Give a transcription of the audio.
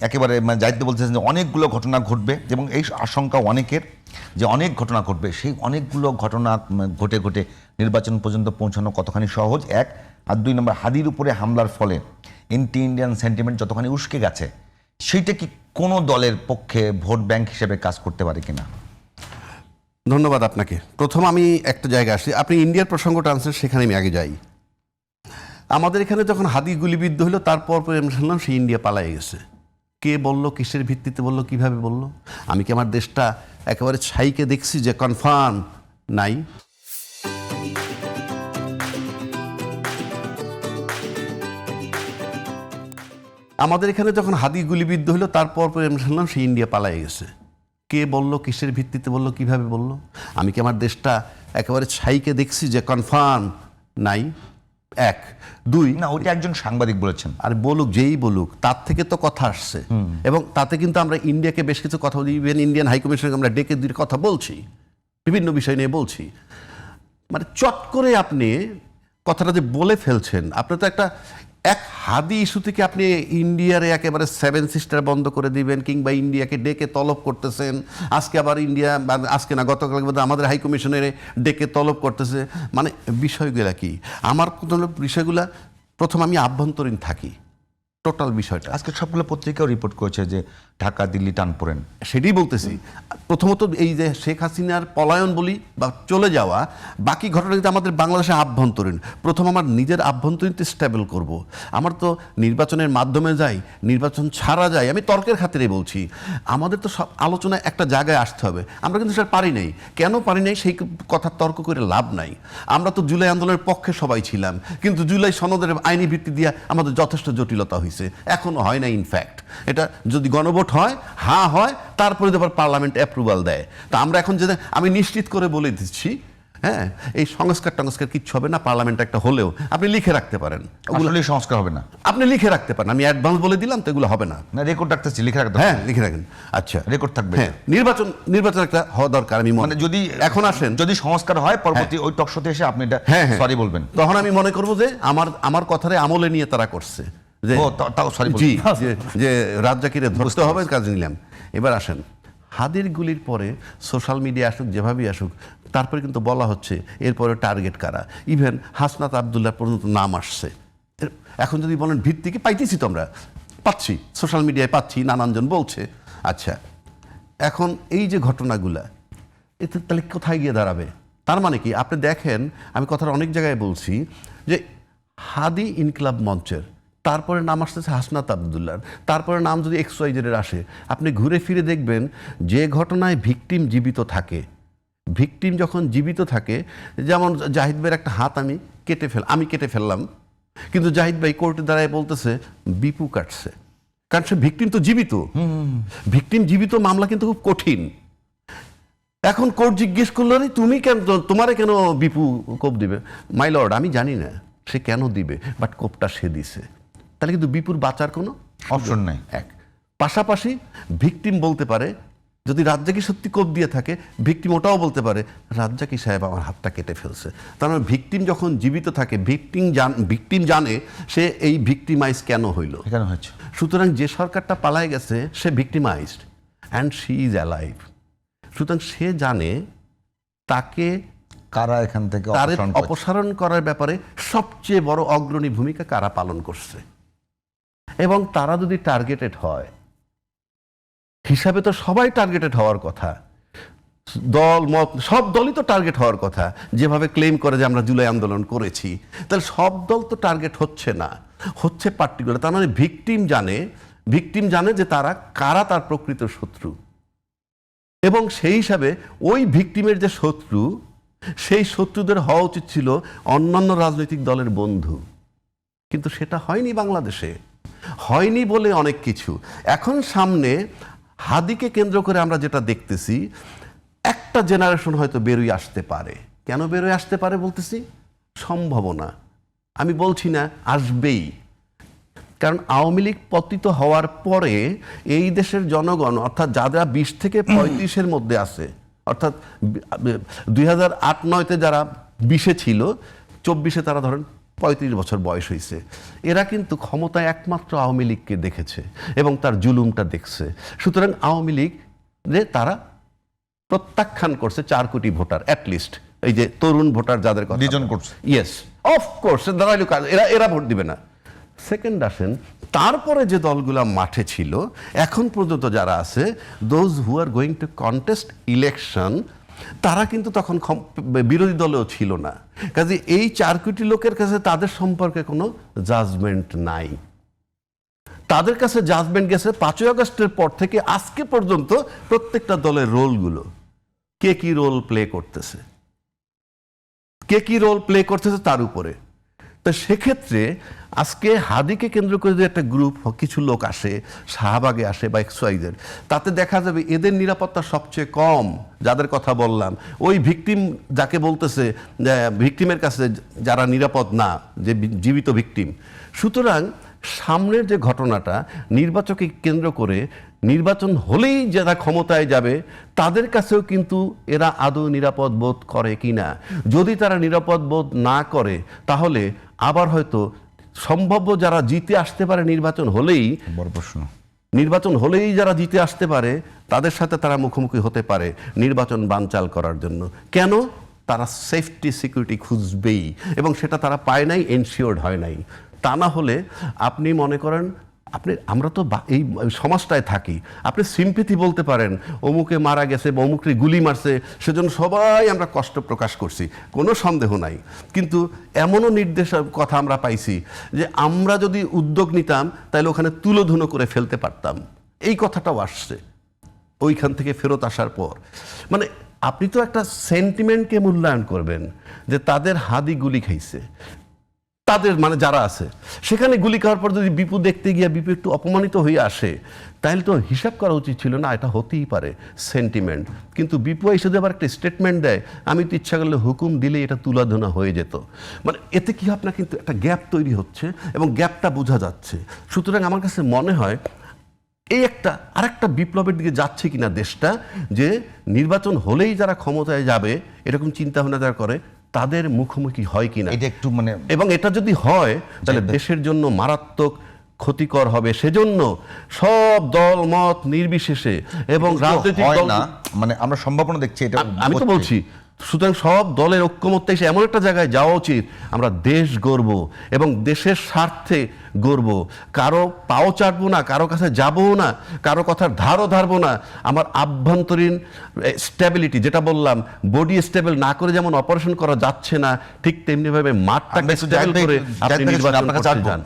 একেবারে মানে দায়িত্ব বলতেছেন যে অনেকগুলো ঘটনা ঘটবে এবং এই আশঙ্কা অনেকের যে অনেক ঘটনা ঘটবে, সেই অনেকগুলো ঘটনা ঘটে ঘটে নির্বাচন পর্যন্ত পৌঁছানো কতখানি সহজ, এক। আর দুই নম্বর, হাদির উপরে হামলার ফলে ইন্ডিয়ান সেন্টিমেন্ট যতখানি উস্কে গেছে, সেইটা কি কোনো দলের পক্ষে ভোট ব্যাংক হিসেবে কাজ করতে পারে কিনা? ধন্যবাদ আপনাকে। প্রথম আমি একটা জায়গায় আসছি, আপনি ইন্ডিয়ার প্রসঙ্গটা আনছেন, সেখানে আমি আগে যাই। আমাদের এখানে যখন হাদি গুলিবিদ্ধ হলো, তারপর আমি শুনলাম সে ইন্ডিয়া পালায়ে গেছে। কে বলল, কিসের ভিত্তিতে বলল, কিভাবে বলল? আমি কি আমার দেশটা একেবারে ছাইকে দেখছি যে কনফার্ম নাই? আমাদের এখানে যখন হাদি গুলিবিদ্ধ হলো, তারপর আমি শুনলাম সে ইন্ডিয়া পালায়ে গেছে। কে বলল, কিসের ভিত্তিতে বলল, কিভাবে বলল? আমি কি আমার দেশটা একেবারে ছাইকে দেখছি যে কনফার্ম নাই? এক। দুই, না, ওইটা একজন সাংবাদিক বলেছেন। আর বলুক, যেই বলুক, তার থেকে তো কথা আসছে এবং তাতে কিন্তু আমরা ইন্ডিয়াকে বেশ কিছু কথা বলি। ইভেন ইন্ডিয়ান হাইকমিশনকে আমরা ডেকে দিয়ে কথা বলছি, বিভিন্ন বিষয় নিয়ে বলছি। মানে চট করে আপনি কথাটা যে বলে ফেলছেন, আপনি তো একটা এক হাদি ইস্যু থেকে আপনি ইন্ডিয়ারে একেবারে 7 সিস্টার বন্ধ করে দিবেন, কিংবা ইন্ডিয়াকে ডেকে তলব করতেছেন। আজকে আবার ইন্ডিয়া, আজকে না গতকাল আমাদের হাইকমিশনের ডেকে তলব করতেছে। মানে বিষয়গুলা কি? আমার বিষয়গুলা প্রথম আমি আভ্যন্তরীণ থাকি, টোটাল বিষয়টা। আজকে সবগুলো পত্রিকাও রিপোর্ট করেছে যে ঢাকা দিল্লি টানপোড়েন। সেটাই বলতেছি। প্রথমত এই যে শেখ হাসিনার পলায়ন বলি বা চলে যাওয়া, বাকি ঘটনা কিন্তু আমাদের বাংলাদেশে আভ্যন্তরীণ। প্রথম আমার নিজের আভ্যন্তরীণতে স্টেবল করব। আমার তো নির্বাচনের মাধ্যমে যাই, নির্বাচন ছাড়া যাই, আমি তর্কের খাতিরে বলছি। আমাদের তো সব আলোচনায় একটা জায়গায় আসতে হবে। আমরা কিন্তু সেটা পারি নাই। কেন পারি নাই সেই কথা তর্ক করে লাভ নাই। আমরা তো জুলাই আন্দোলনের পক্ষে সবাই ছিলাম, কিন্তু জুলাই সনদের আইনি ভিত্তি দিয়ে আমাদের যথেষ্ট জটিলতা হয়েছে, এখনো হয় না। ইনফ্যাক্ট এটা যদি গণভোট হয়, হ্যাঁ হয়, তারপরে আবার পার্লামেন্ট অ্যাপ্রুভাল দেয়। তা আমরা এখন যে, আমি নিশ্চিত করে বলে দিচ্ছি, হ্যাঁ, এই সংস্কার টংস্কার কিচ্ছু হবে না। পার্লামেন্ট একটা হলেও আপনি লিখে রাখতে পারেন, ওগুলো সংস্কার হবে না। আপনি লিখে রাখতে পারেন। আমি অ্যাডভান্স বলে দিলাম তো, এগুলো হবে না। না, রেকর্ড রাখতেছি, লিখে রাখতে। হ্যাঁ, লিখে রাখেন। আচ্ছা, রেকর্ড থাকবে। হ্যাঁ, নির্বাচন একটা হওয়া দরকার। আমি মানে যদি এখন আসেন, যদি সংস্কার হয়, পরবর্তী ওই টকশোতে এসে আপনি এটা সরি বলবেন, তখন আমি মনে করবো যে আমার কথারে আমলে নিয়ে তারা করছে যে জি, যে রাজ্জাকিরে ধরতে হবে, কাজ নিলাম। এবার আসেন, হাদির গুলির পরে সোশ্যাল মিডিয়া আসুক, যেভাবেই আসুক, তারপরে কিন্তু বলা হচ্ছে এরপরে টার্গেট কারা। ইভেন হাসনাত আবদুল্লাহ পর্যন্ত নাম আসছে। এখন যদি বলেন ভিত্তি কি, পাইতেছি তো, আমরা পাচ্ছি, সোশ্যাল মিডিয়ায় পাচ্ছি, নানানজন বলছে। আচ্ছা, এখন এই যে ঘটনাগুলা, এতে তাহলে কোথায় গিয়ে দাঁড়াবে? তার মানে কি, আপনি দেখেন, আমি কথাটা অনেক জায়গায় বলছি যে হাদি ইনকিলাব মঞ্চের, তারপরে নাম আসতেছে হাসনাত আবদুল্লাহর, তারপরে নাম যদি XYZ-এর আসে, আপনি ঘুরে ফিরে দেখবেন যে ঘটনায় ভিকটিম জীবিত থাকে, ভিকটিম যখন জীবিত থাকে, যেমন জাহিদ ভাইয়ের একটা হাত আমি কেটে ফেললাম, কিন্তু জাহিদ ভাই কোর্টে দাঁড়ায় বলতেছে বিপু কাটছে, কারণ সে ভিকটিম তো জীবিত। ভিকটিম জীবিত মামলা কিন্তু খুব কঠিন। এখন কোর্ট জিজ্ঞেস করলো, তুমি কেন, তোমারে কেন বিপু কোপ দিবে? মাই লর্ড, আমি জানি না সে কেন দিবে, বাট কোপটা সে দিছে। তাহলে কিন্তু বিপুর বাঁচার কোনো অপশন নাই। এক, পাশাপাশি ভিকটিম বলতে পারে, যদি রাজ্জাকি সত্যি কোপ দিয়ে থাকে, ভিকটিম ওটাও বলতে পারে রাজ্জাকি সাহেব আমার হাতটা কেটে ফেলছে। তার মানে ভিকটিম যখন জীবিত থাকে, ভিকটিম জানে সে এই ভিকটিমাইজ কেন হইল, কেন হচ্ছে। সুতরাং যে সরকারটা পালায় গেছে, সে victimised and she is alive. সুতরাং সে জানে তাকে কারা এখান থেকে অপসারণ করার ব্যাপারে সবচেয়ে বড় অগ্রণী ভূমিকা কারা পালন করছে। এবং তারা যদি টার্গেটেড হয়, হিসাবে তো সবাই টার্গেটেড হওয়ার কথা, দল মত সব দলই তো টার্গেট হওয়ার কথা, যেভাবে ক্লেম করে যে আমরা জুলাই আন্দোলন করেছি। তাহলে সব দল তো টার্গেট হচ্ছে না, হচ্ছে পার্টিকুলার। তার মানে ভিকটিম জানে যে কারা তার প্রকৃত শত্রু, এবং সেই হিসাবে ওই ভিকটিমের যে শত্রু, সেই শত্রুদের হওয়া উচিত ছিল অন্যান্য রাজনৈতিক দলের বন্ধু, কিন্তু সেটা হয়নি বাংলাদেশে। হয়নি বলে অনেক কিছু। এখন সামনে হাদিকে কেন্দ্র করে আমরা যেটা দেখতেছি, একটা জেনারেশন হয়তো বেরোয় আসতে পারে। কেন বেরোয় আসতে পারে বলতেছি? সম্ভাবনা, আমি বলছি না আসবেই। কারণ আওয়ামী লীগ পতিত হওয়ার পরে এই দেশের জনগণ, অর্থাৎ যারা 20 থেকে 35-এর মধ্যে আছে, অর্থাৎ 2008-09-তে যারা 20-এ ছিল, 24-এ তারা ধরেন 35 বছর বয়স হয়েছে, এরা কিন্তু ক্ষমতায় একমাত্র আওয়ামী লীগকে দেখেছে এবং তার জুলুমটা দেখছে। সুতরাং আওয়ামী লীগ তারা প্রত্যাখ্যান করছে 4 কোটি ভোটার অ্যাটলিস্ট, এই যে তরুণ ভোটার যাদের কথা ডিজন করছে। ইয়েস অফকোর্স, দাঁড়াইলো কাজ, এরা ভোট দিবে না। সেকেন্ড আসেন, তারপরে যে দলগুলা মাঠে ছিল এখন পর্যন্ত যারা আছে, those who are going to contest election, তারা কিন্তু তখন বিরোধী দলেও ছিল না। কাজে এই 4 কোটি লোকের কাছে তাদের সম্পর্কে কোনো জাজমেন্ট নাই। তাদের কাছে জাজমেন্ট গেছে 5ই আগস্টের পর থেকে আজকে পর্যন্ত প্রত্যেকটা দলের রোলগুলো, কে কি রোল প্লে করতেছে, কে কি রোল প্লে করতেছে তার উপরে। তো সেক্ষেত্রে আজকে হাদিকে কেন্দ্র করে যে একটা গ্রুপ কিছু লোক আসে, শাহবাগে আসে বা এক্সওয়াইজের, তাতে দেখা যাবে এদের নিরাপত্তা সবচেয়ে কম। যাদের কথা বললাম, ওই ভিকটিম যাকে বলতেছে, ভিকটিমের কাছে যারা নিরাপদ না, যে জীবিত ভিকটিম। সুতরাং সামনের যে ঘটনাটা, নির্বাচনকে কেন্দ্র করে নির্বাচন হলেই যারা ক্ষমতায় যাবে তাদের কাছেও কিন্তু এরা আদৌ নিরাপদ বোধ করে কিনা। যদি তারা নিরাপদ বোধ না করে তাহলে আবার হয়তো সম্ভাব্য যারা জিতে আসতে পারে নির্বাচন হলেই, বড় প্রশ্ন, নির্বাচন হলেই যারা জিতে আসতে পারে তাদের সাথে তারা মুখোমুখি হতে পারে নির্বাচন বানচাল করার জন্য। কেন? তারা সেফটি সিকিউরিটি খুঁজবেই, এবং সেটা তারা পায় নাই, এনশিওর্ড হয় নাই। তা না হলে আপনি মনে করেন, আমরা তো এই সমাজটায় থাকি, আপনি সিম্পিথি বলতে পারেন, অমুকে মারা গেছে বা অমুকে গুলি মারছে, সেজন্য সবাই আমরা কষ্ট প্রকাশ করছি, কোনো সন্দেহ নাই। কিন্তু এমনও নির্দেশ কথা আমরা পাইছি যে আমরা যদি উদ্যোগ নিতাম তাহলে ওখানে তুলোধুনো করে ফেলতে পারতাম। এই কথাটাও আসছে ওইখান থেকে ফেরত আসার পর। মানে আপনি তো একটা সেন্টিমেন্টকে মূল্যায়ন করবেন যে তাদের হাদি গুলি খাইছে, তাদের মানে যারা আছে সেখানে গুলি খাওয়ার পর যদি বিপু দেখতে গিয়ে বিপু একটু অপমানিত হয়ে আসে, তাহলে তো হিসাব করা উচিত ছিল না, এটা হতেই পারে সেন্টিমেন্ট। কিন্তু বিপু এসে আবার একটা স্টেটমেন্ট দেয়, আমি তো ইচ্ছা করলে হুকুম দিলে এটা তুলাধনা হয়ে যেত। মানে এতে কি আপনার কিন্তু একটা গ্যাপ তৈরি হচ্ছে এবং গ্যাপটা বোঝা যাচ্ছে। সুতরাং আমার কাছে মনে হয় এই আরেকটা বিপ্লবের দিকে যাচ্ছে কিনা দেশটা, যে নির্বাচন হলেই যারা ক্ষমতায় যাবে এরকম চিন্তা ভাবনা যারা করে তাদের মুখোমুখি হয় কিনা, এটা একটু মানে, এবং এটা যদি হয় তাহলে দেশের জন্য মারাত্মক ক্ষতিকর হবে। সেজন্য সব দল মত নির্বিশেষে এবং রাজনৈতিক দল, না মানে আমরা সম্ভাবনা দেখছি এটা, আমি তো বলছি, সুতরাং সব দলের ঐক্যমত্যে এসে এমন একটা জায়গায় যাওয়া উচিত আমরা দেশ গড়ব এবং দেশের স্বার্থে গড়ব। কারো পাও চাটবো না, কারো কাছে যাবো না, কারো কথার ধারও ধারবো না। আমার আভ্যন্তরীণ স্টেবিলিটি, যেটা বললাম, বডি স্টেবল না করে যেমন অপারেশন করা যাচ্ছে না, ঠিক তেমনিভাবে মাঠটাকে স্টেবল করে আপনি নির্বাচন করতে যান।